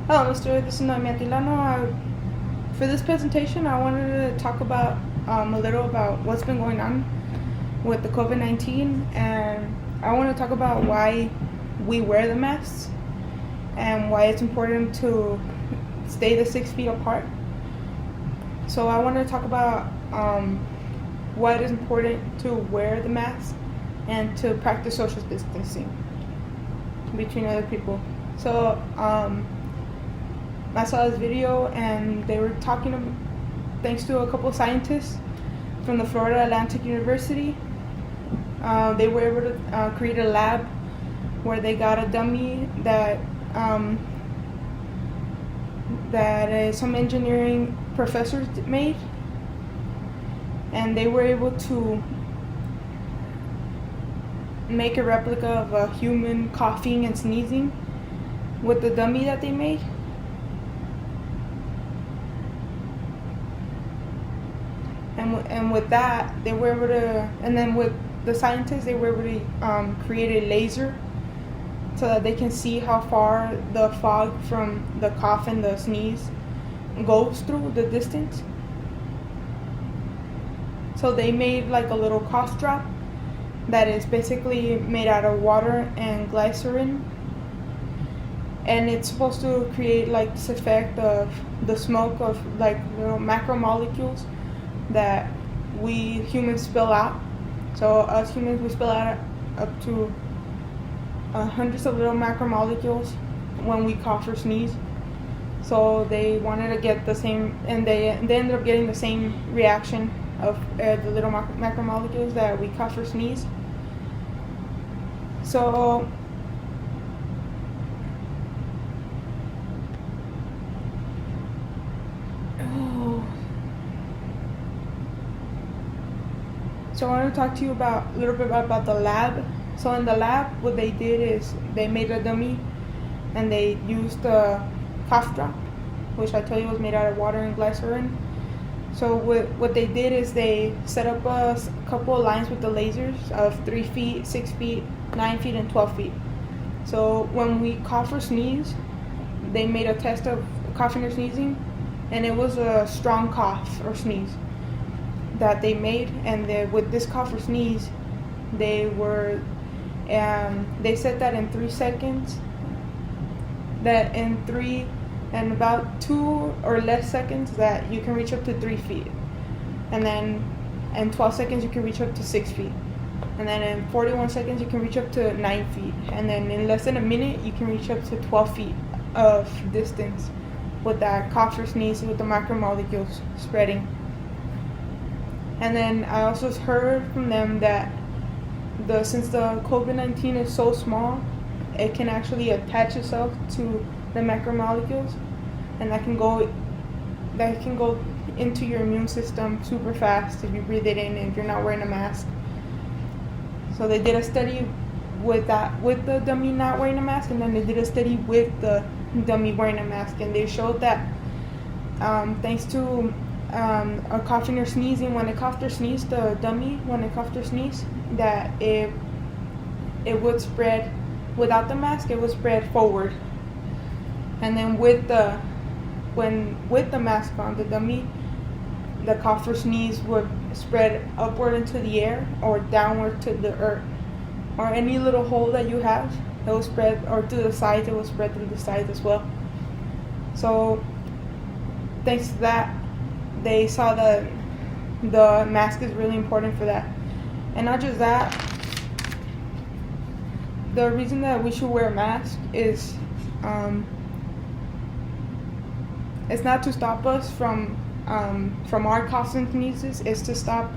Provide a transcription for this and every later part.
Hello, Mr. This is Noemi Atilano. For this presentation, I wanted to talk about a little about what's been going on with the COVID-19, and I want to talk about why we wear the masks and why it's important to stay the 6 feet apart. So I want to talk about why it is important to wear the mask and to practice social distancing between other people. So I saw this video and they were talking, thanks to a couple of scientists from the Florida Atlantic University, they were able to create a lab where they got a dummy that some engineering professors made, and they were able to make a replica of a human coughing and sneezing with the dummy that they made. And with that, they were able to, and then with the scientists, they were able to create a laser so that they can see how far the fog from the cough and the sneeze goes through the distance. So they made like a little cough drop that is basically made out of water and glycerin, and it's supposed to create like this effect of the smoke of like little macromolecules that we humans spill out. So us humans, we spill out up to hundreds of little macromolecules when we cough or sneeze. So they wanted to get the same, and they ended up getting the same reaction of the little macromolecules that we cough or sneeze. So I want to talk to you about a little bit about the lab. So in the lab, what they did is they made a dummy, and they used a cough drop, which I told you was made out of water and glycerin. So what they did is they set up a couple of lines with the lasers of 3 feet, 6 feet, 9 feet, and 12 feet. So when we cough or sneeze, they made a test of coughing or sneezing, and it was a strong cough or sneeze that they made. And with this cough or sneeze, they said that in 3 seconds, that in 3 and about 2 or less seconds, that you can reach up to 3 feet, and then in 12 seconds you can reach up to 6 feet, and then in 41 seconds you can reach up to 9 feet, and then in less than a minute you can reach up to 12 feet of distance with that cough or sneeze with the macromolecules spreading. And then I also heard from them that since the COVID-19 is so small, it can actually attach itself to the macromolecules, and that can go into your immune system super fast if you breathe it in and if you're not wearing a mask. So they did a study with the dummy not wearing a mask, and then they did a study with the dummy wearing a mask, and they showed that thanks to a coughing or sneezing, when it coughed or sneezed, the dummy, when it coughed or sneezed, that it would spread. Without the mask, it would spread forward, and then with the mask on, the dummy, the cough or sneeze would spread upward into the air or downward to the earth, or any little hole that you have, it will spread, or to the sides, it will spread to the sides as well. So thanks to that, they saw that the mask is really important for that. And not just that, the reason that we should wear a mask is it's not to stop us from our coughs and sneezes. It's to stop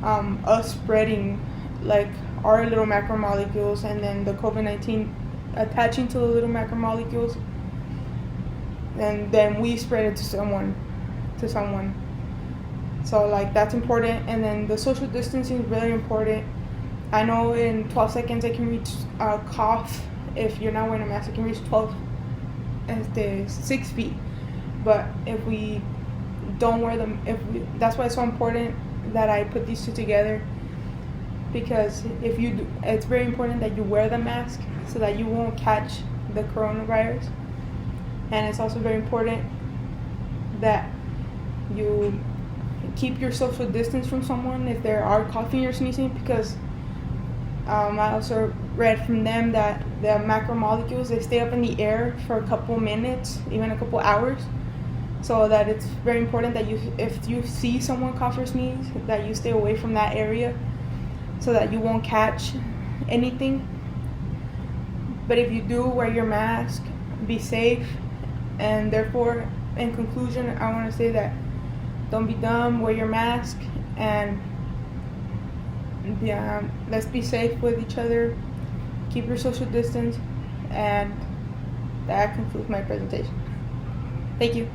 us spreading like our little macromolecules, and then the COVID-19 attaching to the little macromolecules, and then we spread it to someone. So like that's important. And then the social distancing is really important. I know in 12 seconds I can reach cough. If you're not wearing a mask, I can reach 6 feet. But if we don't wear them, that's why it's so important that I put these two together, because it's very important that you wear the mask so that you won't catch the coronavirus. And it's also very important that you keep your social distance from someone if they are coughing or sneezing, because I also read from them that the macromolecules, they stay up in the air for a couple minutes, even a couple hours. So that it's very important that if you see someone cough or sneeze, that you stay away from that area so that you won't catch anything. But if you do, wear your mask, be safe, and therefore, in conclusion, I want to say that don't be dumb, wear your mask, and yeah, let's be safe with each other, keep your social distance, and that concludes my presentation. Thank you.